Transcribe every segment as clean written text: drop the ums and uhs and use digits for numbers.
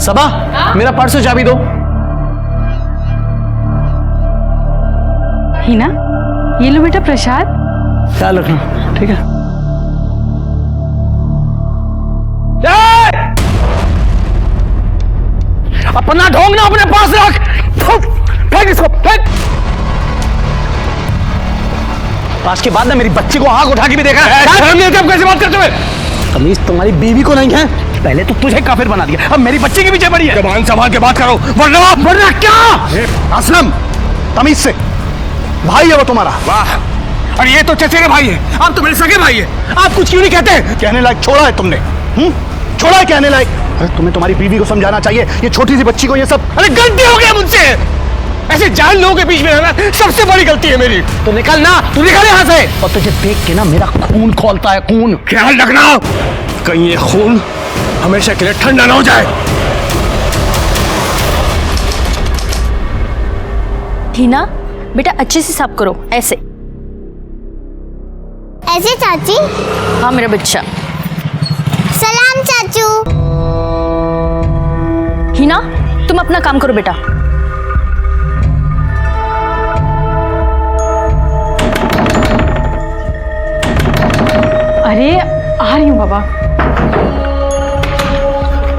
सबा, मेरा पर्स और चाबी दो। हिना, ये लो बेटा प्रसाद। ख्याल रखना, ठीक है। अपना ढोंग ना अपने पास रख। फेंक इसको, फेंक। आज के बाद ना मेरी बच्ची को आंख उठा के भी देखा है। कैसे बात करते हुए? तमीज तुम्हारी बीवी को नहीं है। पहले तो तुझे काफिर बना दिया, अब मेरी बच्ची के पीछे पड़ी है। जबान संभाल के बात करो, वरना क्या? असलम, तमीज से। भाई है वो तुम्हारा। वाह, और ये तो चचेरे भाई है, आप तो मेरे सगे भाई है। आप कुछ क्यों नहीं कहते? कहने लायक छोड़ा है तुमने। छोड़ा है कहने लायक। अरे तुम्हें तुम्हारी बीवी को समझाना चाहिए, ये छोटी सी बच्ची को ये सब। अरे गलती हो गई मुझसे, ऐसे जान लोगों के बीच में रहना सबसे बड़ी गलती है मेरी। तो निकल ना, तू निकल यहाँ से। और तुझे देख के ना मेरा खून खौलता है, खून। ख्याल रखना कहीं ये खून हमेशा के लिए ठंडा ना हो जाए। हिना, बेटा अच्छे से साफ करो, ऐसे ऐसे चाची। हाँ मेरा बच्चा। सलाम चाचू। हिना, तुम अपना काम करो बेटा। अरे आ रही हूँ बाबा।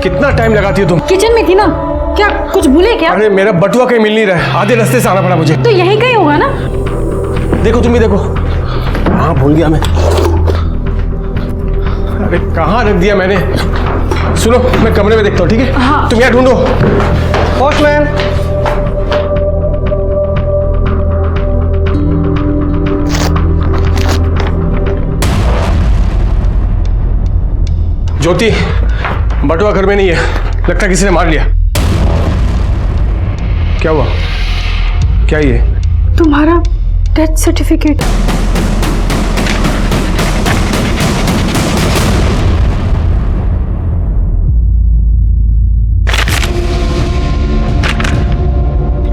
कितना टाइम लगाती हो तुम? किचन में थी ना। क्या कुछ भूले क्या? अरे मेरा बटुआ कहीं मिल नहीं रहा है, आधे रास्ते से आना पड़ा मुझे। तो यहीं कहीं होगा ना। देखो तुम भी देखो। हाँ भूल गया मैं। अरे कहाँ रख दिया मैंने? सुनो, मैं कमरे में देखता हूँ, ठीक है? हाँ। तुम यहाँ ढूंढो। पोस्टमैन। ज्योति, बटुआ घर में नहीं है, लगता किसी ने मार लिया। क्या हुआ? क्या ये? तुम्हारा डेथ सर्टिफिकेट।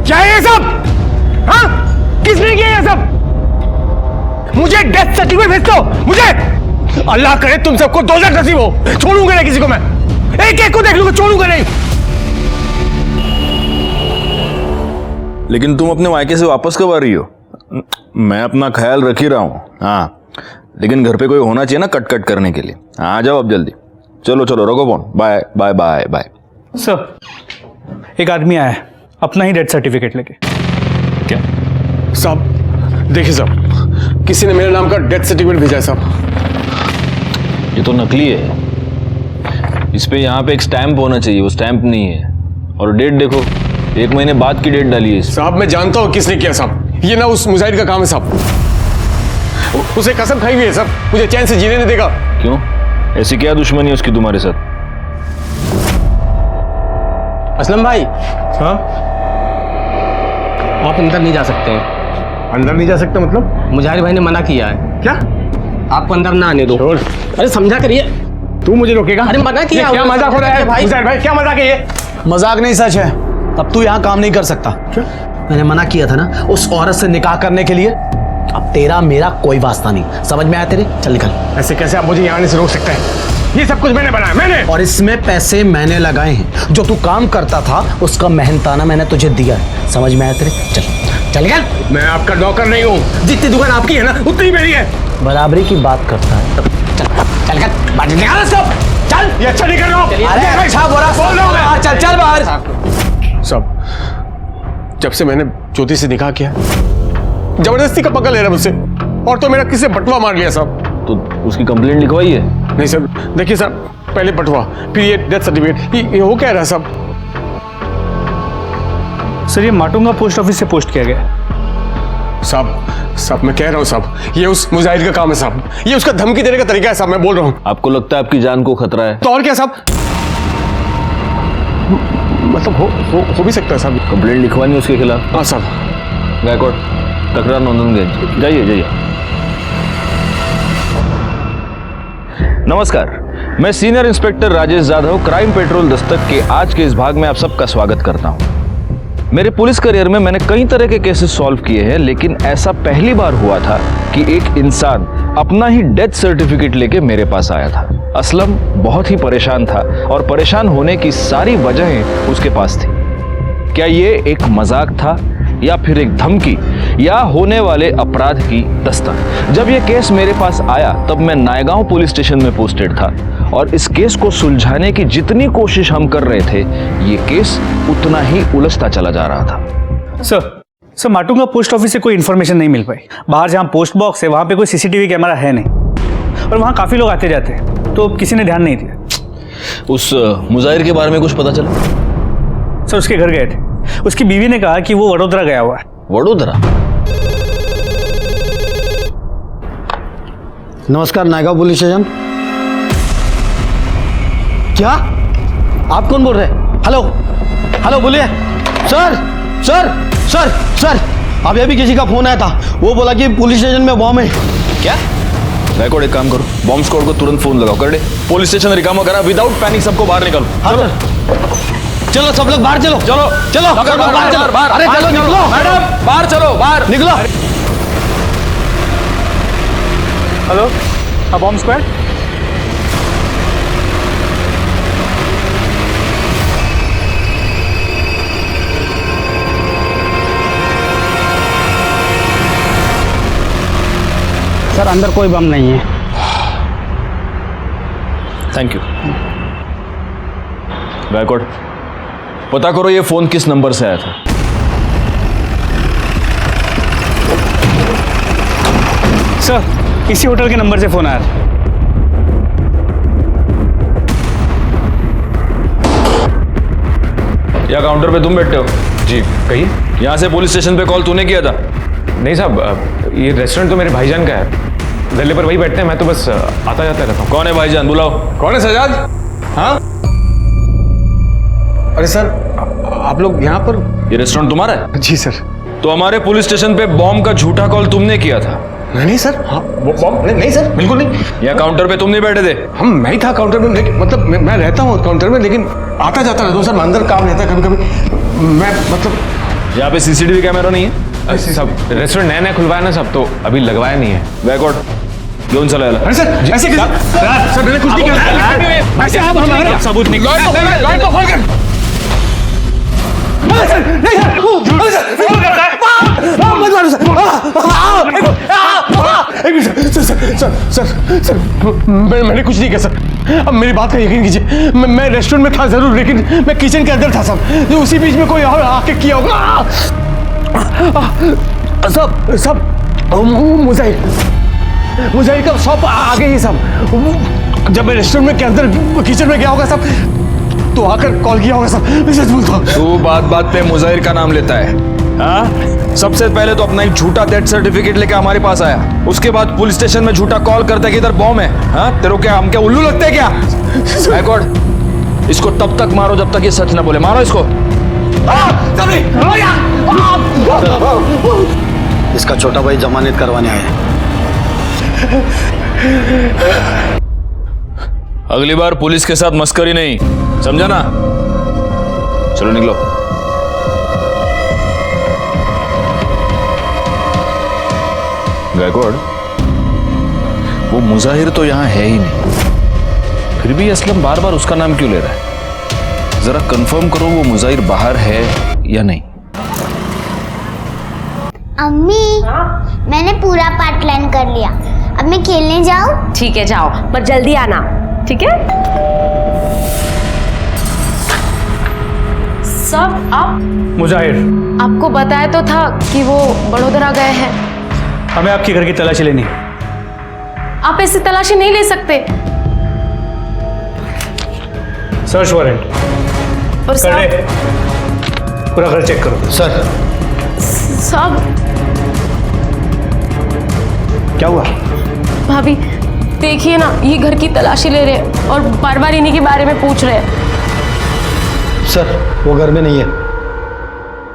क्या है ये सब? हाँ? किसने किया ये सब? मुझे डेथ सर्टिफिकेट भेज दो, मुझे। अल्लाह करे तुम सबको दोज़ख नसीब हो। छोड़ूंगा नहीं किसी को, मैं एक एक को देख लूंगा, छोड़ूंगा नहीं। लेकिन तुम अपने मायके से वापस कब आ रही हो? मैं अपना ख्याल रख ही रहा हूँ। हाँ, लेकिन घर पे कोई होना चाहिए ना कट कट करने के लिए। आ जाओ अब जल्दी। चलो चलो, रखो phone. Bye bye bye bye. Sir, एक आदमी आया है अपना ही डेथ सर्टिफिकेट लेके। क्या? साहब देखिए साहब, किसी ने मेरे नाम का डेथ सर्टिफिकेट भेजा है साहब। ये तो नकली है। इस पे यहाँ पे एक स्टैंप होना चाहिए, वो स्टैंप नहीं है। और डेट देखो, 1 महीने बाद की डेट डाली है। साहब मैं जानता हूँ किसने किया साहब, ये ना उस मुजाहिद का काम है साहब। उसे कसम खाई हुई है साहब, मुझे चैन से जीने नहीं देगा। क्यों? ऐसी क्या दुश्मनी है उसकी तुम्हारे साथ? असलम भाई, हाँ? आप अंदर नहीं जा सकते हैं। अंदर नहीं जा सकता मतलब? मुजाहिर भाई ने मना किया है। क्या? आपको अंदर ना आने दो। छोड़। अरे समझा करिए। तू मुझे रोकेगा? अरे मना किया। ये क्या मजाक हो रहा है भाई? मुजाहिद भाई, क्या मजाक है ये? मजाक नहीं, सच है। अब तू यहाँ काम नहीं कर सकता। क्यों? मैंने मना किया था ना उस औरत से निकाह करने के लिए। अब तेरा मेरा कोई वास्ता नहीं, समझ में आया तेरे? चल निकल। ऐसे कैसे आप मुझे यहाँ आने से रोक सकते हैं? ये सब कुछ मैंने बनाया, मैंने। और इसमें पैसे मैंने लगाए हैं। जो तू काम करता था उसका मेहनताना मैंने तुझे दिया है, समझ में आया तेरे? चल चल निकल। मैं आपका नौकर नहीं हूँ, जितनी दुकान आपकी है ना उतनी ही मेरी है। बराबरी की बात करता है। चल चल निकल, बाहर निकाल इसको। चल। ये अच्छा नहीं कर रहा हूँ। अरे भाई साहब, बोल रहा हूँ मैं। चल चल बाहर। सब जब से मैंने ज्योति से निकाह किया, जबरदस्ती का पकड़ ले रहा मुझसे, और तो मेरा किसी बटुआ मार लिया साहब। तो उसकी कंप्लेंट लिखवाई है? नहीं सर, देखिए सर, पहले बटुआ, फिर ये डेथ सर्टिफिकेट, ये हो क्या रहा है साहब? सर, ये माटुंगा पोस्ट ऑफिस से पोस्ट किया गया। साहब मैं कह रहा हूँ साहब, ये उस मुजाहिद का काम है साहब। ये उसका धमकी देने का तरीका है साहब, मैं बोल रहा हूँ। आपको लगता है आपकी जान को खतरा है? तो और क्या साहब? मतलब हो भी सकता है साहब। कंप्लेंट लिखवानी उसके खिलाफ? हाँ साहब। गायकवाड़, तकरार नोंदनगंज, जाइए जाइए। नमस्कार, मैं senior inspector Rajesh Jadhav, crime petrol Dastak के आज के इस भाग में आप सबका स्वागत करता हूं। मेरे पुलिस करियर में मैंने कई तरह के केसेस सॉल्व किए हैं, लेकिन ऐसा पहली बार हुआ था कि एक इंसान अपना ही डेथ सर्टिफिकेट लेके मेरे पास आया था। असलम बहुत ही परेशान था और परेशान होने की सारी वजहें उसके पास थी। क्या ये एक मजाक था या फिर एक धमकी या होने वाले अपराध की दस्तक? जब ये केस मेरे पास आया तब मैं नायगांव पुलिस स्टेशन में पोस्टेड था और इस केस को सुलझाने की जितनी कोशिश हम कर रहे थे ये केस उतना ही उलझता चला जा रहा था। सर माटुंगा पोस्ट ऑफिस से कोई इन्फॉर्मेशन नहीं मिल पाई। बाहर जहाँ पोस्ट बॉक्स है वहाँ पे कोई सीसीटीवी कैमरा है नहीं और वहाँ काफ़ी लोग आते जाते हैं, तो किसी ने ध्यान नहीं दिया। उस मुजाहिर के बारे में कुछ पता चला? सर उसके घर गए थे, उसकी बीवी ने कहा कि वो वडोदरा गया हुआ है। वडोदरा? नमस्कार नायगांव पुलिस स्टेशन। क्या आप कौन बोल रहे हैं? हेलो हेलो बोलिए। सर सर सर सर अभी अभी किसी का फोन आया था, वो बोला कि पुलिस स्टेशन में बॉम्ब है। क्या? गायकवाड़ एक काम करो, बॉम्ब स्क्वाड को तुरंत फोन लगाओ। कर दे, पुलिस स्टेशन रिकामा करा, विदाउट पैनिक सबको बाहर निकालो। हाँ सर, चलो सब लोग बाहर चलो। चलो चलो सब लोग बाहर चलो। अरे चलो निकलो मैडम, बाहर चलो, बाहर निकलो। हेलो, हाँ बॉम्ब स्क्वाड। सर अंदर कोई बम नहीं है। Thank you. गायकवाड़ पता करो ये फोन किस नंबर से आया था। सर इसी होटल के नंबर से फोन आया था। या काउंटर पे तुम बैठते हो? जी कहिए। यहाँ से पुलिस स्टेशन पे कॉल तूने किया था? नहीं साहब, ये रेस्टोरेंट तो मेरे भाईजान का है, गले पर वही बैठते हैं, मैं तो बस आता जाता रहता हूँ। कौन है भाईजान? बुलाओ। कौन है सजाद? हाँ अरे सर आप लोग यहाँ पर? ये रेस्टोरेंट तुम्हारा है? जी सर। तो हमारे पुलिस स्टेशन पे बॉम्ब का झूठा कॉल तुमने किया था? नहीं सर, हाँ बॉम्ब नहीं सर, बिल्कुल नहीं। या काउंटर पे तुम नहीं बैठे थे? मैं ही था काउंटर में, लेकिन मतलब मैं रहता हूँ काउंटर में, लेकिन आता जाता रहता हूँ सर, अंदर काम रहता है कभी कभी। मैं मतलब यहाँ पे सीसीटीवी कैमरा नहीं है? सब रेस्टोरेंट नया नया खुलवाया ना सब, तो अभी लगवाया नहीं है। गायकवाड़ क्यों चला? अरे सर ऐसे सर मैंने कुछ नहीं किया। ऐसे आप हमारा सबूत निकालो। मैंने कुछ नहीं किया सर, अब मेरी बात का यकीन कीजिए। मैं रेस्टोरेंट में था जरूर, लेकिन मैं किचन के अंदर था सर, जो उसी बीच में कोई और आके किया होगा। सब मुझे का शॉप आगे ही सब, जब मैं रेस्टोरेंट में के अंदर किचन में गया होगा सब, तो आकर कॉल किया होगा सब। मैं सच बोलता हूँ। तू बात बात पे मुजाहिर का नाम लेता है? हाँ, सबसे पहले तो अपना एक झूठा डेथ सर्टिफिकेट लेके हमारे पास आया, उसके बाद पुलिस स्टेशन में झूठा कॉल करता है कि इधर बॉम्ब है। हाँ, तेरे क्या हम क्या उल्लू लगते हैं क्या? गायकवाड़ इसको तब तक मारो जब तक ये सच ना बोले। मारो इसको। इसका छोटा भाई जमानत करवाने आया है। अगली बार पुलिस के साथ मस्करी नहीं, समझा ना? चलो निकलो। गायकवाड़ वो मुजाहिर तो यहां है ही नहीं, फिर भी असलम बार बार उसका नाम क्यों ले रहा है? जरा कंफर्म करो वो मुजाहिर बाहर है या नहीं। अम्मी मैंने पूरा पार्ट प्लान कर लिया, अब मैं खेलने जाऊँ? ठीक है जाओ, पर जल्दी आना, ठीक है? सब आप? मुजाहिर, आपको बताया तो था कि वो वडोदरा गए हैं। हमें आपके घर की तलाशी लेनी है। आप ऐसे तलाशी नहीं ले सकते। सर्च वारंट और कर ले, पूरा घर चेक करो। सर सब क्या हुआ? भाभी देखिए ना, ये घर की तलाशी ले रहे हैं और बार बार इन्हीं के बारे में पूछ रहे हैं। सर वो घर में नहीं है।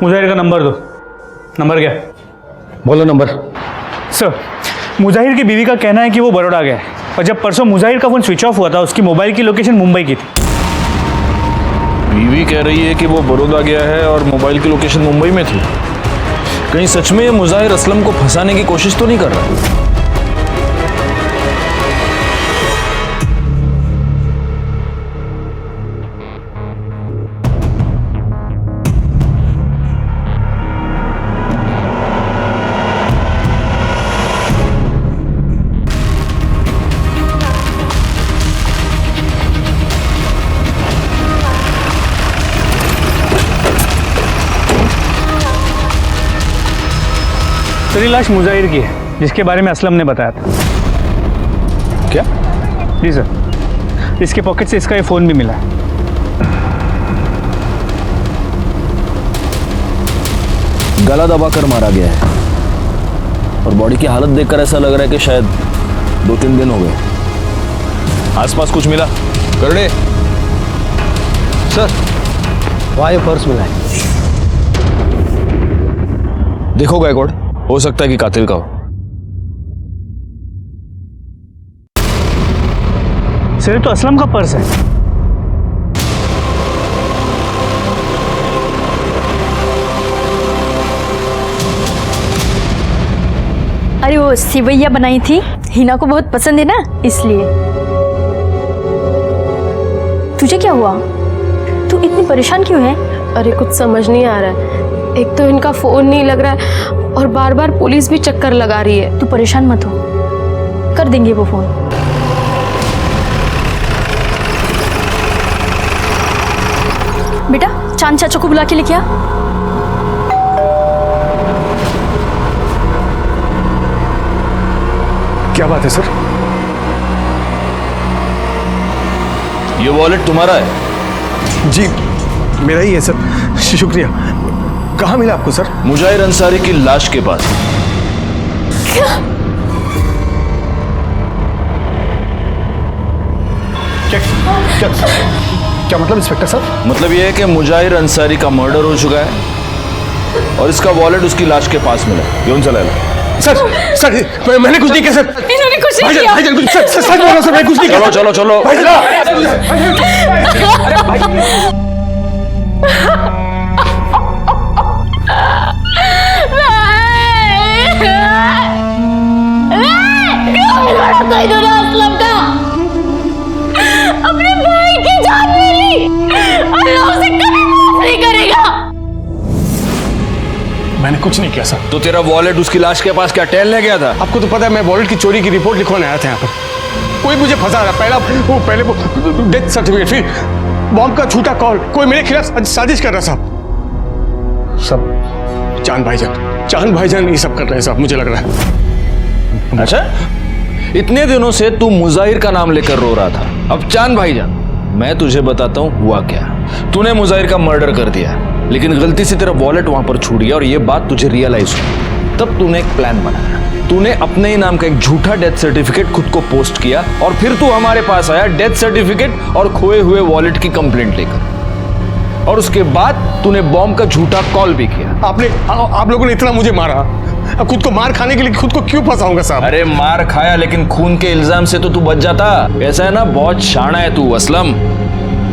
मुजाहिर का नंबर दो। नंबर क्या? बोलो नंबर। सर मुजाहिर की बीवी का कहना है कि वो बड़ौदा गया है, और जब परसों मुजाहिर का फोन स्विच ऑफ हुआ था उसकी मोबाइल की लोकेशन मुंबई की थी। बीवी कह रही है कि वो बड़ौदा गया है और मोबाइल की लोकेशन मुंबई में थी। कहीं सच में ये मुजाहिर असलम को फंसाने की कोशिश तो नहीं कर रहा? सर ये लाश मुजाहिर की है, जिसके बारे में असलम ने बताया था। क्या? जी सर, इसके पॉकेट से इसका ये फ़ोन भी मिला है। गला दबाकर मारा गया है और बॉडी की हालत देखकर ऐसा लग रहा है कि शायद 2-3 दिन हो गए। आसपास कुछ मिला? करड़े सर वहाँ ये पर्स मिला है। देखो गायकवाड़, हो सकता है कि कातिल का हो। सर ये तो असलम का पर्स है। अरे वो सिवैया बनाई थी, हिना को बहुत पसंद है ना, इसलिए। तुझे क्या हुआ? तू इतनी परेशान क्यों है? अरे कुछ समझ नहीं आ रहा है। एक तो इनका फोन नहीं लग रहा है और बार बार पुलिस भी चक्कर लगा रही है। तू परेशान मत हो, कर देंगे वो फोन। बेटा चांद चाचा को बुला के लेके आ। क्या बात है सर? ये वॉलेट तुम्हारा है? जी मेरा ही है सर, शुक्रिया। कहाँ मिला आपको सर? मुजाहिर अंसारी की लाश के पास। क्या मतलब इंस्पेक्टर सर? मतलब ये है कि मुजाहिर अंसारी का मर्डर हो चुका है और इसका वॉलेट उसकी लाश के पास मिला। यूं चला सर सर मैंने कुछ नहीं किया सर। इन्होंने कुछ नहीं किया। भाईजान कुछ सच बोलो सर, मैं कुछ नहीं किया। चलो चलो चलो। अपने भाई की जान ले ली, अल्लाह उसे कभी माफ नहीं करेगा। मैंने कुछ नहीं किया सर। तो तेरा वॉलेट उसकी लाश के पास क्या टहलने गया था? आपको तो पता है मैं वॉलेट की चोरी की रिपोर्ट लिखवाने आया था यहाँ पर। कोई मुझे फंसा रहा। पहले वो डेथ सर्टिफिकेट, फिर बॉम्ब का झूठा कॉल, कोई मेरे खिलाफ साजिश कर रहा साहब। सब चांद भाईजान ये सब कर रहे हैं साहब, मुझे लग रहा है। अच्छा, इतने दिनों से तू मुजाहिर का नाम लेकर रो रहा था, अब चांद भाईजान। मैं तुझे बताता हूँ हुआ क्या। तूने मुजाहिर का मर्डर कर दिया, लेकिन गलती से तेरा वॉलेट वहां पर छूट गया और ये बात तुझे रियलाइज हुई। तब तूने एक प्लान बनाया। तूने अपने ही नाम का एक झूठा डेथ सर्टिफिकेट खुद को पोस्ट किया और फिर तू हमारे पास आया डेथ सर्टिफिकेट और खोए हुए वॉलेट की कंप्लेंट लेकर। और उसके बाद तूने बॉम्ब का झूठा कॉल भी किया। आप लोगों ने इतना मुझे मारा, अब खुद को मार खाने के लिए खुद को क्यों फंसाऊंगा साहब? अरे मार खाया, लेकिन खून के इल्जाम से तो तू बच जाता। ऐसा है ना, बहुत शाना है तू असलम।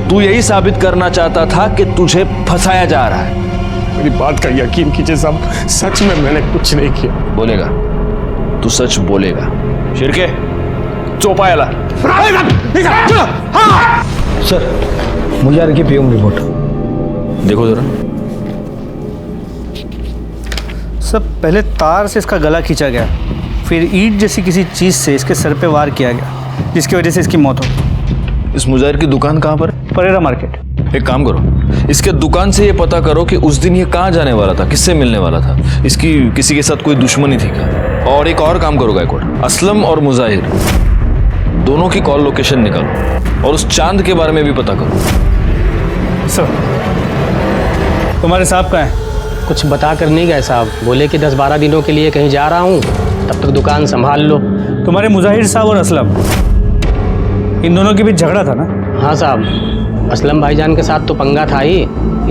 तू यही साबित करना चाहता था कि तुझे फंसाया जा रहा है। मेरी बात का यकीन कीजिए साहब, सच में मैंने कुछ नहीं किया। बोलेगा तू, सच बोलेगा। शिरके चौपायाला। सर मुजाहिर की पीएम रिपोर्ट देखो जरा। सब पहले तार से इसका गला खींचा गया, फिर ईंट जैसी किसी चीज़ से इसके सर पे वार किया गया, जिसकी वजह से इसकी मौत हो गई। इस मुजाहिर की दुकान कहाँ पर? परेरा मार्केट। एक काम करो, इसके दुकान से ये पता करो कि उस दिन ये कहाँ जाने वाला था, किससे मिलने वाला था, इसकी किसी के साथ कोई दुश्मनी थी क्या। और एक और काम करो गायकवाड़, असलम और मुजाहिर दोनों की कॉल लोकेशन निकालो और उस चांद के बारे में भी पता करो। सर तुम्हारे साहब कहाँ हैं? कुछ बता कर नहीं गए साहब, बोले कि 10-12 दिनों के लिए कहीं जा रहा हूँ, तब तक दुकान संभाल लो। तुम्हारे मुजाहिर साहब और असलम, इन दोनों के बीच झगड़ा था ना? हाँ साहब, असलम भाईजान के साथ तो पंगा था ही,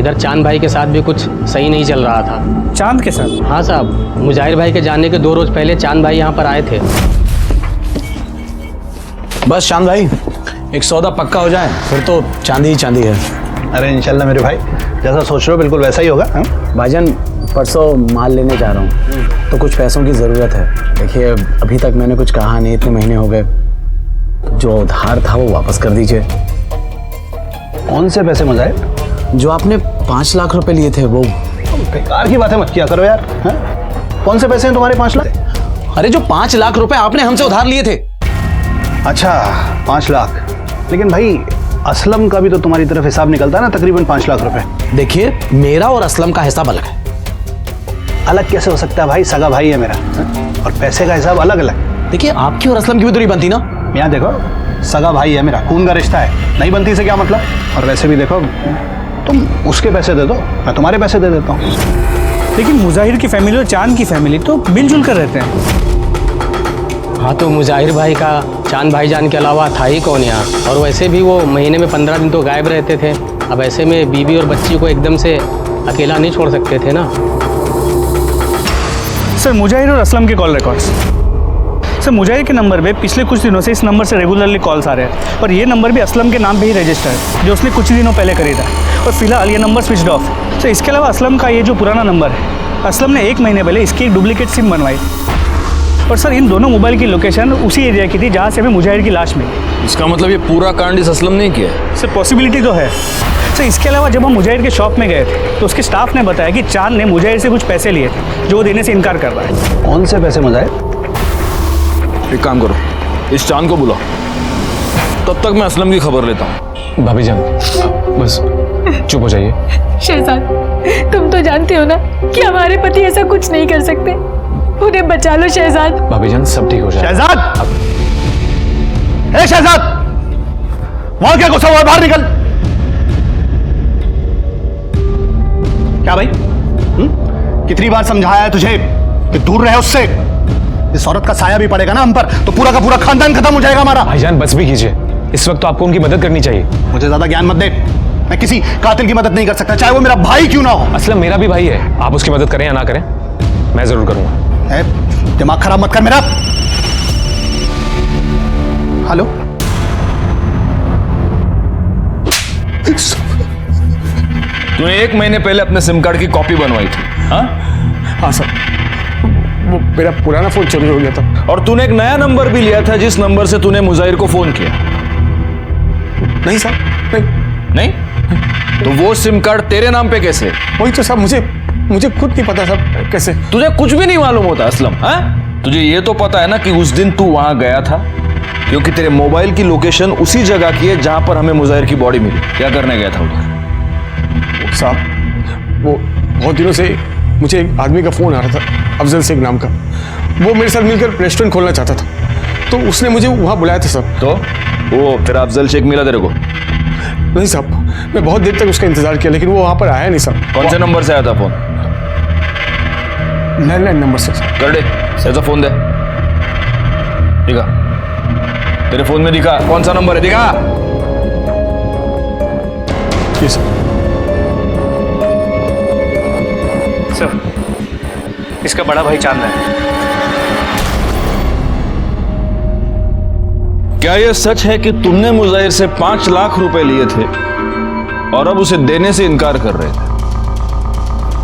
इधर चांद भाई के साथ भी कुछ सही नहीं चल रहा था। चांद के साथ? हाँ साहब, मुजाहिर भाई के जाने के 2 रोज पहले चांद भाई यहाँ पर आए थे। बस चांद भाई, एक सौदा पक्का हो जाए फिर तो चांदी ही चांदी है। अरे इंशाल्लाह मेरे भाई, जैसा सोच रहे हो बिल्कुल वैसा ही होगा। भाईजान परसों माल लेने जा रहा हूँ, तो कुछ पैसों की ज़रूरत है। देखिए अभी तक मैंने कुछ कहा नहीं, इतने महीने हो गए, जो उधार था वो वापस कर दीजिए। कौन से पैसे मुजाहिर? जो आपने 5 लाख रुपए लिए थे वो। बेकार की बातें मत किया करो यार। कौन से पैसे हैं तुम्हारे 5 लाख? अरे जो 5 लाख रुपए आपने हमसे उधार लिए थे। अच्छा 5 लाख, लेकिन भाई असलम का भी तो तुम्हारी तरफ हिसाब निकलता है ना, तकरीबन 5 लाख रुपए। देखिए मेरा और असलम का हिसाब अलग है। अलग कैसे हो सकता है भाई, सगा भाई है मेरा, और पैसे का हिसाब अलग अलग। देखिए आपकी और असलम की भी तो नहीं बनती ना। यहाँ देखो, सगा भाई है मेरा, खून का रिश्ता है, नहीं बनती से क्या मतलब। और वैसे भी देखो, तुम उसके पैसे दे दो, मैं तुम्हारे पैसे दे देता हूँ। लेकिन मुजाहिर की फैमिली और चांद की फैमिली तो मिलजुल कर रहते हैं। हाँ तो मुजाहिर भाई का चांद भाईजान के अलावा था ही कौन यहाँ, और वैसे भी वो महीने में 15 दिन तो गायब रहते थे। अब ऐसे में बीवी और बच्ची को एकदम से अकेला नहीं छोड़ सकते थे ना। सर मुजाहिर और असलम के कॉल रिकॉर्ड्स। सर मुजाहिर के नंबर पे पिछले कुछ दिनों से इस नंबर से रेगुलरली कॉल्स आ रहे हैं, और ये नंबर भी असलम के नाम पे ही रजिस्टर है, जो उसने कुछ दिनों पहले खरीदा, और फिलहाल ये नंबर स्विच्ड ऑफ। सर इसके अलावा असलम का ये जो पुराना नंबर है, असलम ने 1 महीने पहले इसकी एक डुप्लीकेट सिम बनवाई, और सर इन दोनों मोबाइल की लोकेशन उसी एरिया की थी जहाँ से हमें मुजाहिर की लाश मिली। इसका मतलब ये पूरा कांड इस असलम ने किया है? सर पॉसिबिलिटी तो है। सर इसके अलावा जब हम मुजाहिर के शॉप में गए थे तो उसके स्टाफ ने बताया कि चांद ने मुजाहिर से कुछ पैसे लिए थे, जो वो देने से इनकार कर रहा है। कौन से पैसे मुजाहिर? एक काम करो, इस चांद को बुलाओ, तब तक मैं असलम की खबर लेता हूँ। भाभी जान बस चुप हो जाइए। शहजाद तुम तो जानते हो ना कि हमारे पति ऐसा कुछ नहीं कर सकते, उन्हें बचा लो शहजाद। भाभी जान सब ठीक हो जाए। शहजाद, ए शहजाद, वहां क्या गुस्सा हुआ, बाहर निकल। क्या भाई, कितनी बार समझाया है तुझे कि दूर रहे उससे। इस औरत का साया भी पड़ेगा ना हम पर तो पूरा का पूरा खानदान खत्म हो जाएगा हमारा। भाईजान बस भी कीजिए, इस वक्त तो आपको उनकी मदद करनी चाहिए। मुझे ज्यादा ज्ञान मत दे, मैं किसी कातिल की मदद नहीं कर सकता, चाहे वो मेरा भाई क्यों ना हो। असलम मेरा भी भाई है, आप उसकी मदद करें या ना करें, मैं जरूर करूंगा। दिमाग खराब मत कर मेरा। हेलो, तूने 1 महीने पहले अपने सिम कार्ड की कॉपी बनवाई थी? हाँ हाँ सर, वो मेरा पुराना फोन चोरी हो गया था। और तूने एक नया नंबर भी लिया था जिस नंबर से तूने मुजाहिर को फोन किया? नहीं सर, नहीं? तो वो सिम कार्ड तेरे नाम पे कैसे? वही तो सर, मुझे खुद नहीं पता सर कैसे। तुझे कुछ भी नहीं मालूम होता असलम? हाँ, तुझे ये तो पता है ना कि उस दिन तू वहां गया था, क्योंकि तेरे मोबाइल की लोकेशन उसी जगह की है जहां पर हमें मुजाहिर की बॉडी मिली। क्या करने गया था उधर? साहब वो बहुत दिनों से मुझे एक आदमी का फोन आ रहा था, अफजल शेख नाम का। वो मेरे साथ मिलकर रेस्टोरेंट खोलना चाहता था, तो उसने मुझे वहाँ बुलाया था सर। तो वो तेरा अफजल शेख मिला तेरे को? नहीं साहब, मैं बहुत देर तक उसका इंतजार किया, लेकिन वो वहाँ पर आया नहीं सर। कौन से नंबर से आया था फोन? लैंडलाइन नंबर से। कर दे, ऐसा फोन दे। दिखा, तेरे फोन में दिखा कौन सा नंबर है, दिखा। ये सर। सर इसका बड़ा भाई चांद है। क्या यह सच है कि तुमने मुजाहिर से 5 लाख रुपए लिए थे और अब उसे देने से इनकार कर रहे थे?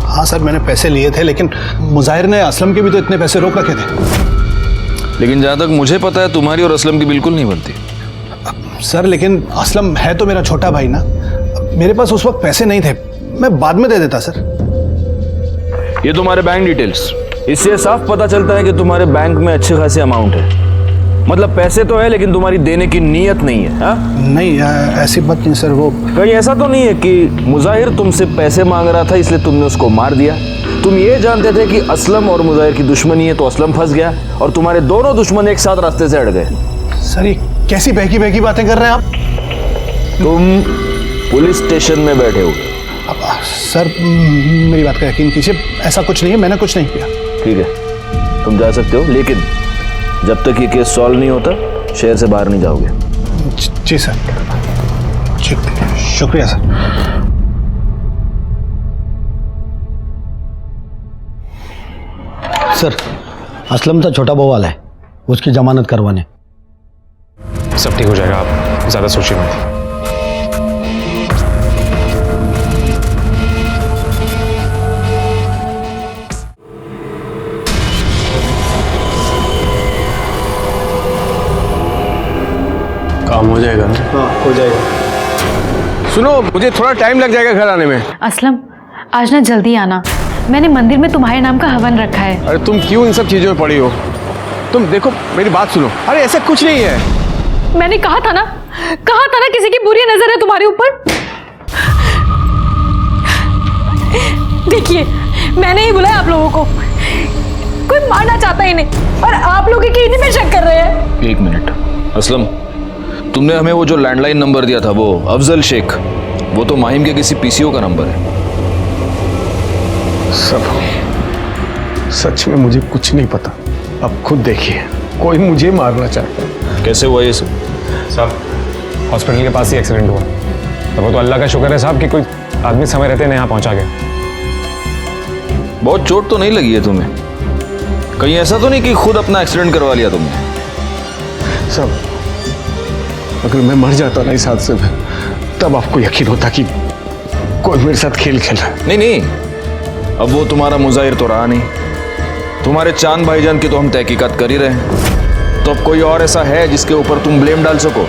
हाँ सर, मैंने पैसे लिए थे, लेकिन मुजाहिर ने असलम के भी तो इतने पैसे रोक रखे थे। लेकिन जहां तक मुझे पता है तुम्हारी और असलम की बिल्कुल नहीं बनती। सर लेकिन असलम है तो मेरा छोटा भाई ना, मेरे पास उस वक्त पैसे नहीं थे, मैं बाद में दे देता सर। ये तुम्हारे बैंक डिटेल्स, इससे साफ पता चलता है कि तुम्हारे बैंक में अच्छे खासे अमाउंट है। मतलब पैसे तो है लेकिन तुम्हारी देने की नीयत नहीं है। हा? नहीं ऐसी बात नहीं सर। वो कहीं ऐसा तो नहीं है कि मुजाहिर तुमसे पैसे मांग रहा था इसलिए तुमने उसको मार दिया? तुम ये जानते थे कि असलम और मुजाहिर की दुश्मनी है तो असलम फंस गया और तुम्हारे दोनों दुश्मन एक साथ रास्ते से हट गए। सर ये कैसी बहकी बहकी बातें कर रहे हैं आप? तुम पुलिस स्टेशन में बैठे हो। सर मेरी बात का यकीन कीजिए, ऐसा कुछ नहीं है, मैंने कुछ नहीं किया। ठीक है, तुम जा सकते हो, लेकिन जब तक ये केस सॉल्व नहीं होता शहर से बाहर नहीं जाओगे। जी सर, शुक्रिया सर। सर असलम था छोटा बवाल है, उसकी जमानत करवाने। सब ठीक हो जाएगा, आप ज्यादा सोचिए मत। काम हो जाएगा ना? हाँ हो जाएगा। सुनो, मुझे थोड़ा टाइम लग जाएगा घर आने में। असलम आज ना जल्दी आना, मैंने मंदिर में तुम्हारे नाम का हवन रखा है। अरे तुम क्यों इन सब चीजों में पड़ी हो? तुम देखो मेरी बात सुनो। अरे ऐसा कुछ नहीं है। मैंने कहा था ना किसी की बुरी नजर है तुम्हारे ऊपर। देखिए मैंने ही बुलाया आप लोगों को। कोई मारना चाहता ही नहीं और आप लोग की इन्हीं पे शक कर रहे हैं। एक मिनट असलम, तुमने हमें वो जो लैंडलाइन नंबर दिया था, वो अफजल शेख, वो तो माहिम के किसी पीसीओ का नंबर है। सब सच में मुझे कुछ नहीं पता। अब खुद देखिए, कोई मुझे मारना चाहता है। कैसे हुआ ये सब? साहब हॉस्पिटल के पास ही एक्सीडेंट हुआ, और वो तो अल्लाह का शुक्र है साहब कि कोई आदमी समय रहते यहाँ पहुंचा गया। बहुत चोट तो नहीं लगी है तुम्हें? कहीं ऐसा तो नहीं कि खुद अपना एक्सीडेंट करवा लिया तुमने? सब अगर मैं मर जाता ना इस हादसे में, तब आपको यकीन होता कि कोई मेरे साथ खेल खेल रहा है। नहीं नहीं, अब वो तुम्हारा मुजाहिर तो रहा नहीं। तुम्हारे चांद भाईजान की तो हम तहकीकात कर ही रहे हैं, तो अब कोई और ऐसा है जिसके ऊपर तुम ब्लेम डाल सको?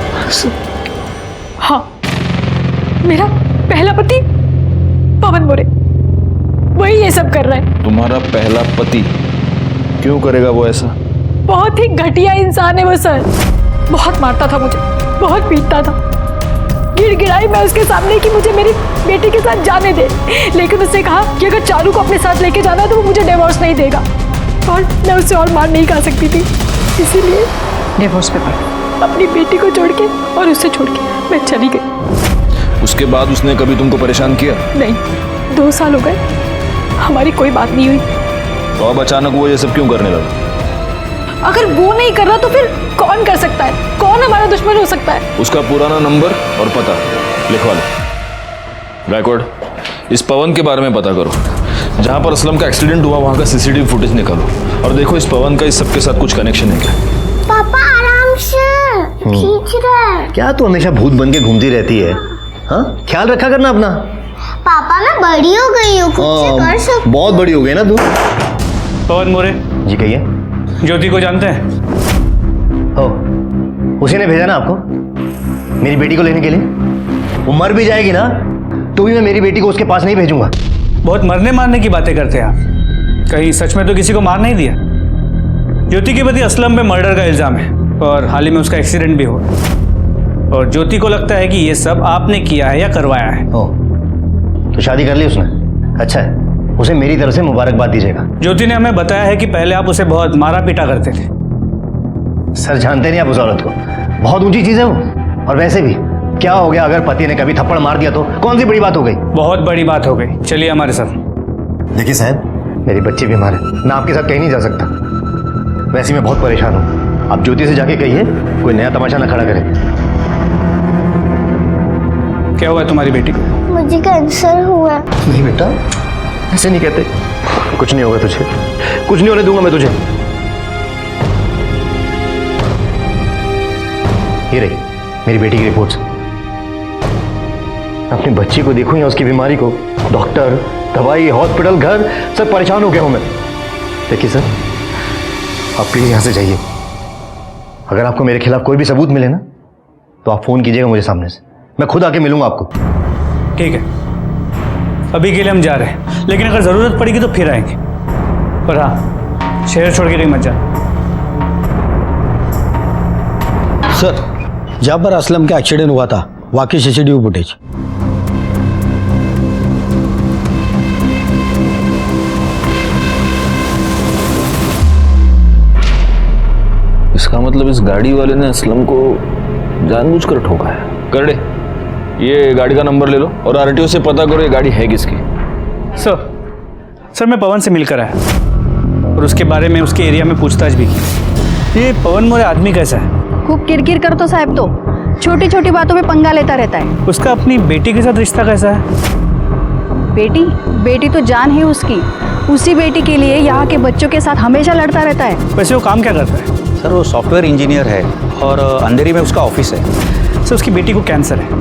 हाँ, मेरा पहला पति पवन मोरे, वही ये सब कर रहा है। तुम्हारा पहला पति? क्यों करेगा वो ऐसा? बहुत ही घटिया इंसान है वो सर। बहुत मारता था मुझे, बहुत पीटता था। गिड़गिड़ाई मैं उसके सामने कि मुझे मेरी बेटी के साथ जाने दे, लेकिन उसने कहा कि अगर चारू को अपने साथ लेके जाना है तो वो मुझे डिवोर्स नहीं देगा, और मैं उससे और मार नहीं खा सकती थी, इसीलिए डिवोर्स पेपर अपनी बेटी को छोड़ के और उससे छोड़ के मैं चली गई। उसके बाद उसने कभी तुमको परेशान किया? नहीं, 2 साल हो गए, हमारी कोई बात नहीं हुई। तो अब अचानक वो ये सब क्यों करने लगा? अगर वो नहीं कर रहा तो फिर कौन कर सकता है? कौन हमारा दुश्मन हो सकता है? उसका पुराना नंबर और पता लिखवा लो। गायकवाड़, इस पवन के बारे में पता करो। जहां पर असलम का एक्सीडेंट हुआ वहां का सीसीटीवी फुटेज निकालो और देखो इस पवन का इस सबके साथ कुछ कनेक्शन है क्या। पापा आराम से, खींच रहा है। क्या तू हमेशा भूत बन के घूमती रहती है? हाँ, ख्याल रखा करना अपना। पापा मैं बड़ी हो गई हूँ, खुद से कर सकती। बहुत बड़ी हो गई ना तू। पवन मोरे जी कहिए। ज्योति को जानते हैं? हो, उसी ने भेजा ना आपको मेरी बेटी को लेने के लिए? वो मर भी जाएगी ना तो भी मैं मेरी बेटी को उसके पास नहीं भेजूंगा। बहुत मरने मारने की बातें करते हैं आप, कहीं सच में तो किसी को मार नहीं दिया? ज्योति के पति असलम पे मर्डर का इल्जाम है और हाल ही में उसका एक्सीडेंट भी हुआ, और ज्योति को लगता है कि ये सब आपने किया है या करवाया है। ओ, तो शादी कर ली उसने? अच्छा है, उसे मेरी तरफ से मुबारकबाद दीजिएगा। ज्योति ने हमें बताया है कि पहले आप उसे बहुत मारा पीटा करते थे। सर जानते नहीं आप उस औरत को, बहुत ऊंची चीज है वो। और वैसे भी क्या हो गया अगर पति ने कभी थप्पड़ मार दिया तो कौन सी बड़ी बात हो गई? बहुत बड़ी बात हो गई। चलिए हमारे साथ। देखिए साहब, मेरी बच्ची बीमार है, मैं आपके साथ कहीं नहीं जा सकता। वैसे मैं बहुत परेशान हूँ, आप ज्योति से जाके कहिए कोई नया तमाशा ना खड़ा करे। क्या हुआ तुम्हारी बेटी को? मुझे कैंसर हुआ है। नहीं बेटा, ऐसे नहीं कहते। कुछ नहीं होगा तुझे, कुछ नहीं होने दूंगा मैं तुझे। ये रही मेरी बेटी की रिपोर्ट्स। अपनी बच्ची को देखूं या उसकी बीमारी को, डॉक्टर, दवाई, हॉस्पिटल, घर, सब परेशान हो गया हूं मैं। देखिए सर, आप प्लीज यहां से जाइए। अगर आपको मेरे खिलाफ कोई भी सबूत मिले ना तो आप फोन कीजिएगा मुझे सामने से, मैं खुद आके मिलूंगा आपको। ठीक है, अभी के लिए हम जा रहे हैं, लेकिन अगर जरूरत पड़ेगी तो फिर आएंगे। पर हाँ, शहर छोड़ के कहीं मत जाना। सर, जहां पर असलम का एक्सीडेंट हुआ था वाकई सीसीटीवी फुटेज। इसका मतलब इस गाड़ी वाले ने असलम को जानबूझकर ठोका है। कर दे, ये गाड़ी का नंबर ले लो और आरटीओ से पता करो ये गाड़ी है किसकी। सर मैं पवन से मिलकर आया और उसके बारे में उसके एरिया में पूछताछ भी की। ये पवन मोरे आदमी कैसा है? खूब किरकिर करतो साहब, तो छोटी छोटी बातों में पंगा लेता रहता है। उसका अपनी बेटी के साथ रिश्ता कैसा है? बेटी तो जान है उसकी। उसी बेटी के लिए यहाँ के बच्चों के साथ हमेशा लड़ता रहता है। वैसे वो काम क्या करता है? सर वो सॉफ्टवेयर इंजीनियर है और अंधेरी में उसका ऑफिस है। सर उसकी बेटी को कैंसर है,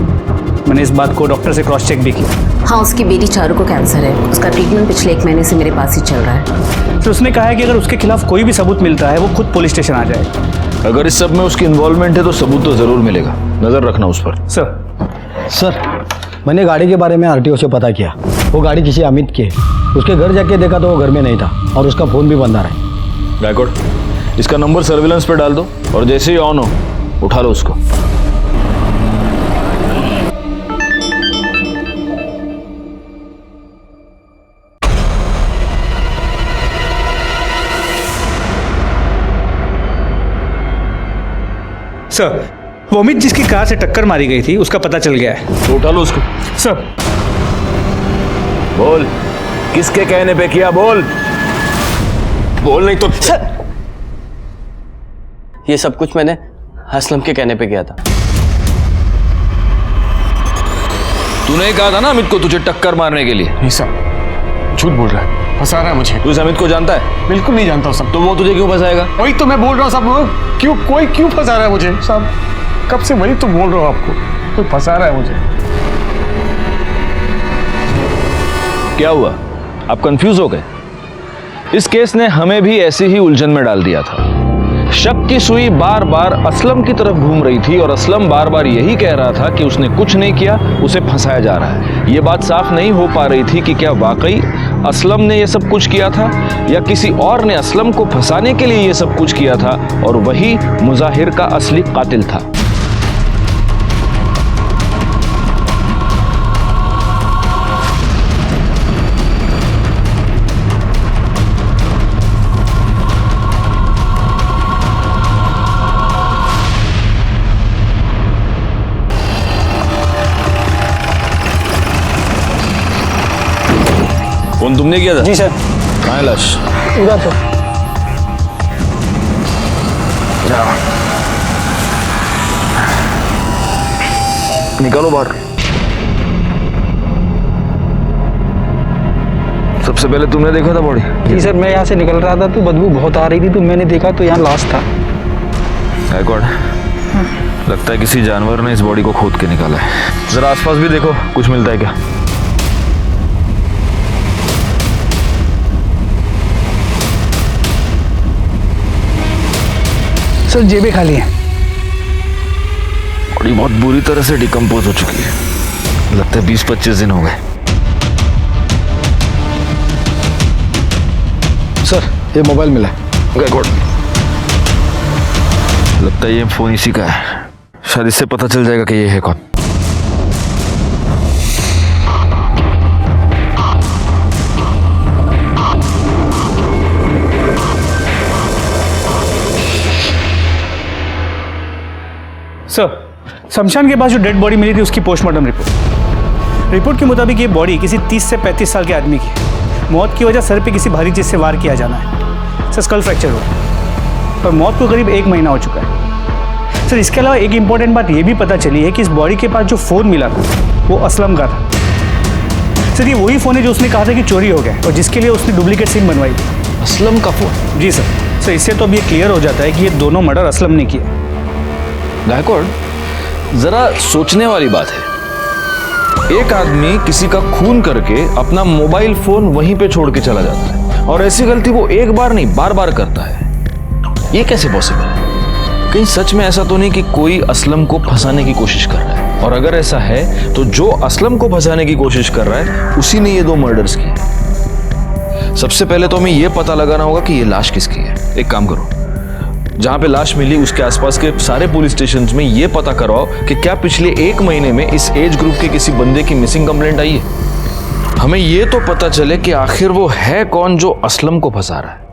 मैंने इस बात को डॉक्टर से क्रॉस चेक भी किया। हाँ, उसकी बेटी चारू को कैंसर है, उसका ट्रीटमेंट पिछले 1 महीने से मेरे पास ही चल रहा है। तो उसने कहा है कि अगर उसके खिलाफ कोई भी सबूत मिलता है वो खुद पुलिस स्टेशन आ जाएगा। अगर इस सब में उसकी इन्वॉल्वमेंट है तो सबूत तो जरूर मिलेगा, नजर रखना उस पर। सर मैंने गाड़ी के बारे में आरटीओ से पता किया, वो गाड़ी किसी अमित की है। उसके घर जाके देखा तो वो घर में नहीं था और उसका फोन भी बंद आ रहा है। गायकवाड़, इसका नंबर सर्विलेंस पे डाल दो और जैसे ही ऑन हो उठा लो उसको। सर, वो अमित जिसकी कार से टक्कर मारी गई थी उसका पता चल गया है। तो उठा लो उसको। सर, बोल, किसके कहने पे किया? बोल बोल, नहीं तो सर, ये सब कुछ मैंने असलम के कहने पे किया था। तूने कहा था ना अमित को तुझे टक्कर मारने के लिए। नहीं साहब, झूठ बोल रहा है, फंसा रहा है मुझे। तू इस अमित को जानता है? बिल्कुल नहीं जानता सब। तो वो तुझे क्यों फंसाएगा? वही तो मैं बोल रहा हूँ साहब, कोई क्यों फंसा रहा है मुझे साहब? कब से वही तो बोल रहा हूँ आपको, कोई फंसा रहा है मुझे। क्या हुआ, आप कंफ्यूज हो गए? इस केस ने हमें भी ऐसी ही उलझन में डाल दिया था। शक की सुई बार बार असलम की तरफ घूम रही थी और असलम बार बार यही कह रहा था कि उसने कुछ नहीं किया, उसे फंसाया जा रहा है। यह बात साफ नहीं हो पा रही थी कि क्या वाकई असलम ने यह सब कुछ किया था या किसी और ने असलम को फंसाने के लिए यह सब कुछ किया था और वही मुजाहिर का असली कातिल था। फोन तुमने किया था? जी सर। कहाँ है लाश? उधर सर। निकालो बाहर। सबसे पहले तुमने देखा था बॉडी? जी सर, मैं यहाँ से निकल रहा था तो बदबू बहुत आ रही थी तो मैंने देखा तो यहाँ लाश था। गायकवाड़, लगता है किसी जानवर ने इस बॉडी को खोद के निकाला है। जरा आसपास भी देखो, कुछ मिलता है क्या? सर, जेबें खाली हैं। बॉडी बहुत बुरी तरह से डिकम्पोज हो चुकी है, लगता है 20-25 दिन हो गए। सर, ये मोबाइल मिला। गायकवाड़, लगता है ये फोन इसी का है, शायद इससे पता चल जाएगा कि ये है कौन। सर, शमशान के पास जो डेड बॉडी मिली थी उसकी पोस्टमार्टम रिपोर्ट के मुताबिक ये बॉडी किसी 30 से 35 साल के आदमी की है। मौत की वजह सर पे किसी भारी चीज़ से वार किया जाना है। सर, स्कल फ्रैक्चर हुआ और मौत को करीब 1 महीना हो चुका है। सर, इसके अलावा एक इम्पॉर्टेंट बात ये भी पता चली है कि इस बॉडी के पास जो फ़ोन मिला था वो असलम का था। सर, ये वही फ़ोन है जो उसने कहा था कि चोरी हो गया और जिसके लिए उसने डुप्लीकेट सिम बनवाई थी। असलम का फ़ोन? जी सर। इससे तो अब ये क्लियर हो जाता है कि ये दोनों मर्डर असलम ने किए। गायकवाड़, जरा सोचने वाली बात है। एक आदमी किसी का खून करके अपना मोबाइल फोन वहीं पे छोड़ के चला जाता है और ऐसी गलती वो एक बार नहीं बार बार करता है। ये कैसे पॉसिबल है? कहीं सच में ऐसा तो नहीं कि कोई असलम को फंसाने की कोशिश कर रहा है? और अगर ऐसा है तो जो असलम को फंसाने की कोशिश कर रहा है उसी ने ये 2 मर्डर्स किए। सबसे पहले तो हमें ये पता लगाना होगा कि ये लाश किसकी है। एक काम करो, जहां पे लाश मिली उसके आसपास के सारे पुलिस स्टेशंस में ये पता करवाओ कि क्या पिछले 1 महीने में इस एज ग्रुप के किसी बंदे की मिसिंग कंप्लेंट आई है। हमें ये तो पता चले कि आखिर वो है कौन जो असलम को फंसा रहा है।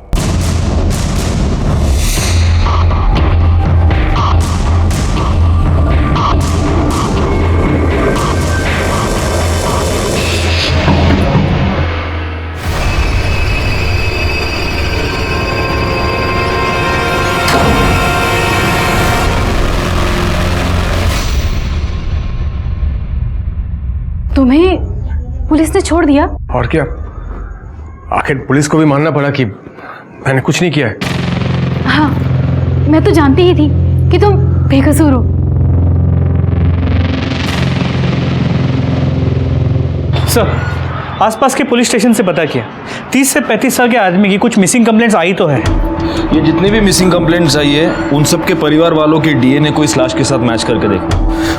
तुम्हें पुलिस ने छोड़ दिया? और क्या, आखिर पुलिस को भी मानना पड़ा कि मैंने कुछ नहीं किया है। हाँ, मैं तो जानती ही थी कि तुम बेकसूर हो। सर, आसपास के पुलिस स्टेशन से पता किया, 30 से 35 साल के आदमी की कुछ मिसिंग कंप्लेंट्स आई तो है। ये जितने भी मिसिंग कंप्लेंट्स आई है उन सब के परिवार वालों के डीएनए को इस लाश के साथ मैच करके देखो,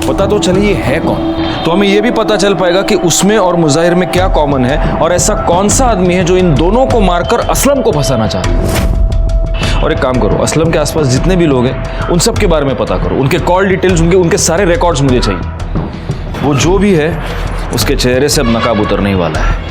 पता तो चले ये है कौन। तो हमें ये भी पता चल पाएगा कि उसमें और मुजाहिर में क्या कॉमन है और ऐसा कौन सा आदमी है जो इन दोनों को मारकर असलम को फंसाना चाहता है। और एक काम करो, असलम के आसपास जितने भी लोग हैं उन सब के बारे में पता करो, उनके कॉल डिटेल्स, उनके सारे रिकॉर्ड्स मुझे चाहिए। वो जो भी है उसके चेहरे से अब नकाब उतरने ही वाला है।